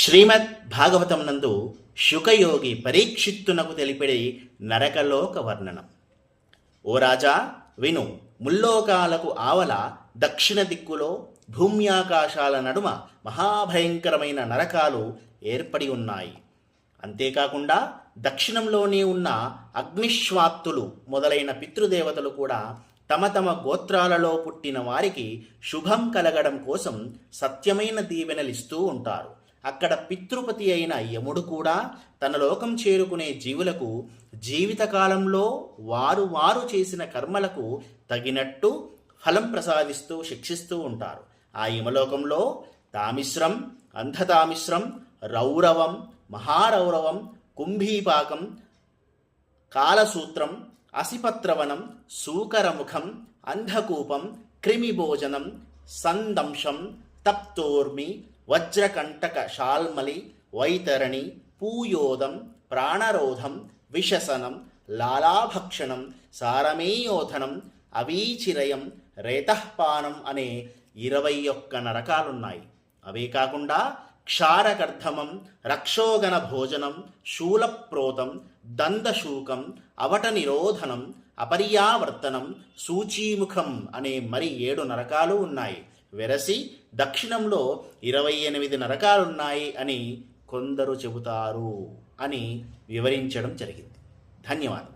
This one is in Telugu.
శ్రీమద్ భాగవతం నందు శుకయోగి పరీక్షిత్తునకు తెలిపిడి నరకలోక వర్ణనం. ఓ రాజా విను, ముల్లోకాలకు ఆవల దక్షిణ దిక్కులో భూమ్యాకాశాల నడుమ మహాభయంకరమైన నరకాలు ఏర్పడి ఉన్నాయి. అంతేకాకుండా దక్షిణంలోనే ఉన్న అగ్నిశ్వాత్తులు మొదలైన పితృదేవతలు కూడా తమ తమ గోత్రాలలో పుట్టిన వారికి శుభం కలగడం కోసం సత్యమైన దీవెనలిస్తూ ఉంటారు. అక్కడ పితృపతి అయిన యముడు కూడా తన లోకం చేరుకునే జీవులకు జీవితకాలంలో వారు వారు చేసిన కర్మలకు తగినట్టు ఫలం ప్రసాదిస్తూ శిక్షిస్తూ ఉంటారు. ఆ యమలోకంలో తామిశ్రం, అంధతామిశ్రం, రౌరవం, మహారౌరవం, కుంభీపాకం, కాలసూత్రం, అసిపత్రవనం, సూకరముఖం, అంధకూపం, క్రిమిభోజనం, సందంశం, తప్తోర్మి, వజ్రకంటక శాల్మలి, వైతరణి, పూయోదం, ప్రాణరోధం, విషసనం, లాలాభక్షణం, సారమేయోధనం, అవీచిరయం, రేతఃపానం అనే 21 నరకాలున్నాయి. అవే కాకుండా క్షారకర్ధమం, రక్షోగణ భోజనం, శూలప్రోతం, దందశూకం, అవట నిరోధనం, అపర్యావర్తనం, సూచీముఖం అనే మరి 7 నరకాలు ఉన్నాయి. వెరసి దక్షిణంలో 28 నరకాలున్నాయి అని కొందరు చెబుతారు అని వివరించడం జరిగింది. ధన్యవాదాలు.